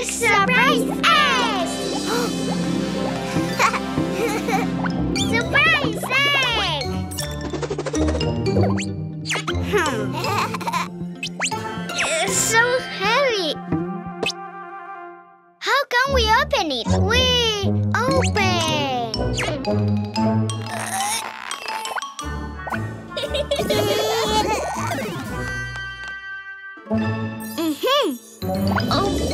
Surprise egg! Surprise egg! It's so heavy. How can we open it? We open. Open.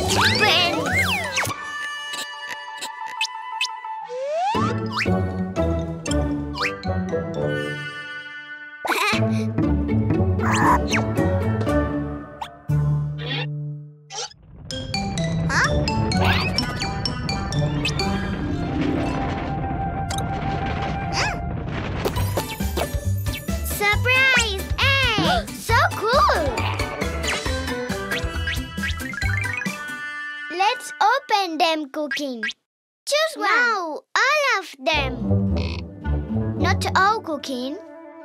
Surprise egg! So cool! Let's open them, Cuquin. Choose one. No, all of them. Not all, Cuquin.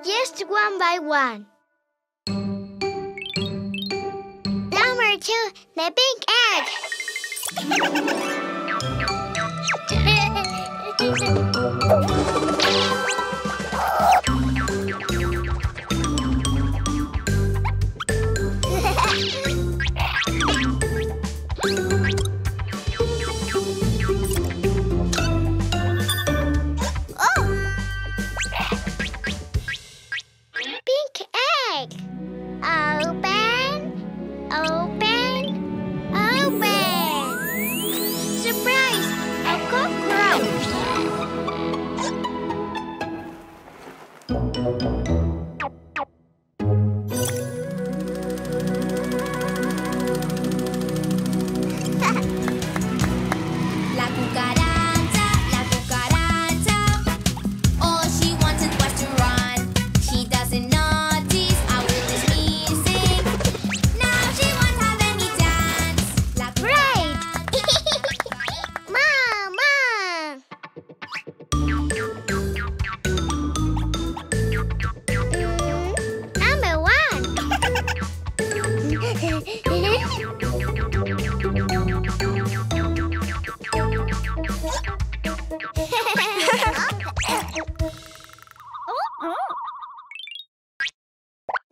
Just one by one. Number 2, the pink egg.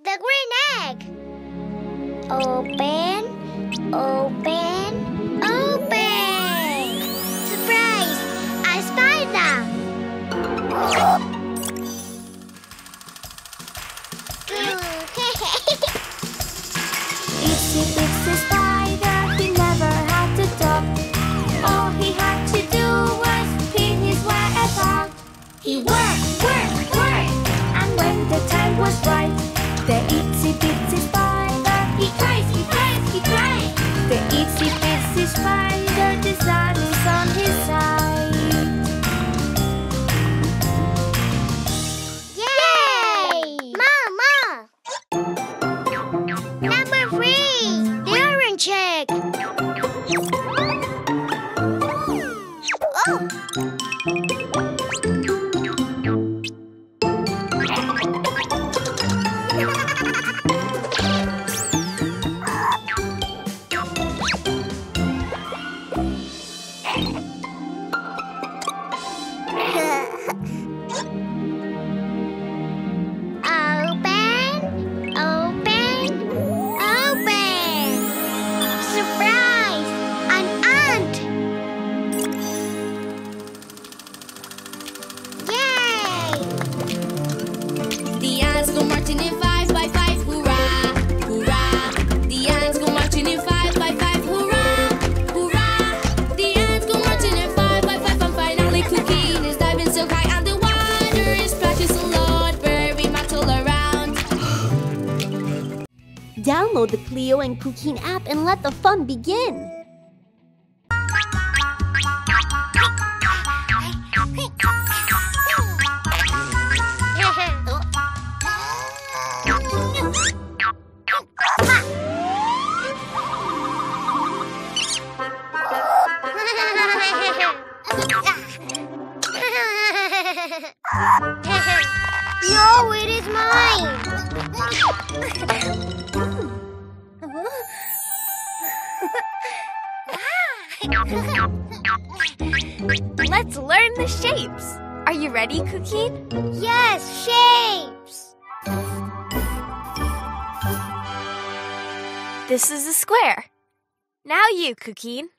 The green egg. Open, open, open. Surprise! A spider. Itsy bitsy spider, he never had to talk. All he had to do was pin his web up. He worked, worked, worked, and when the time was right, the itsy bitsy spider, he cries, he cries, he cries. The itsy bitsy spider, the sun is on his side. Yay! Mama! Number 3, the orange egg. Oh! Download the Cleo and Cuquín app and let the fun begin! No, it is mine! Let's learn the shapes. Are you ready, Cuquin? Yes, shapes. This is a square. Now you, Cuquin.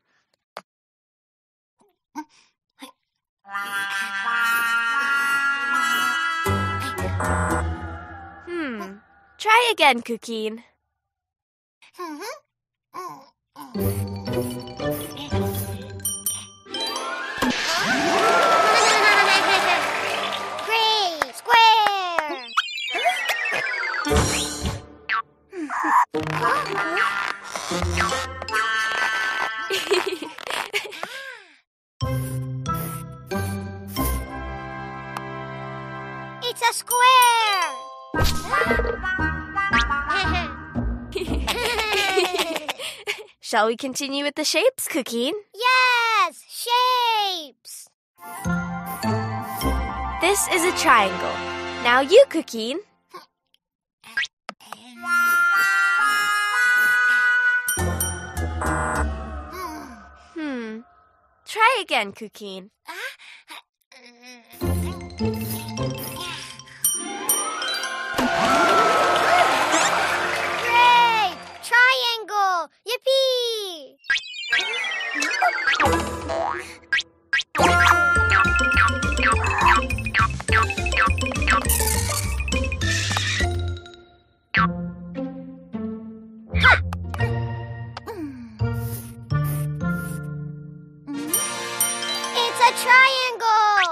Try again, Cuquin. Great, square. It's a square. Shall we continue with the shapes, Cuquin? Yes, shapes. This is a triangle. Now you, Cuquin. Try again, Cuquin. Great! Triangle! Yippee! It's a triangle!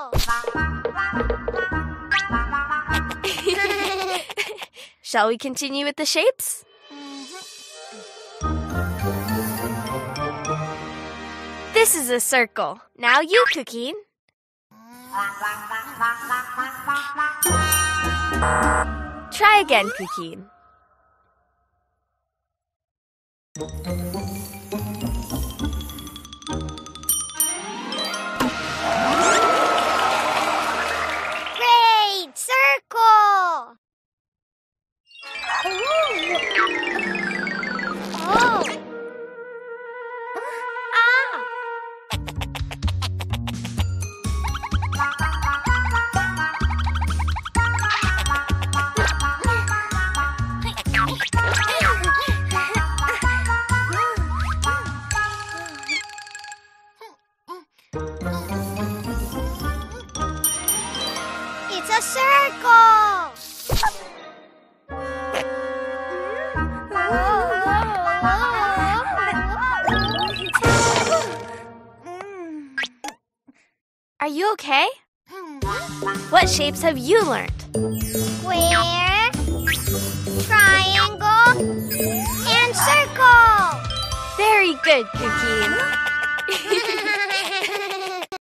Shall we continue with the shapes? This is a circle. Now you, Cuquin. Try again, Cuquin. Great! Circle! Oh! It's a circle! Are you okay? What shapes have you learned? Square, triangle, and circle! Very good, Cuquin.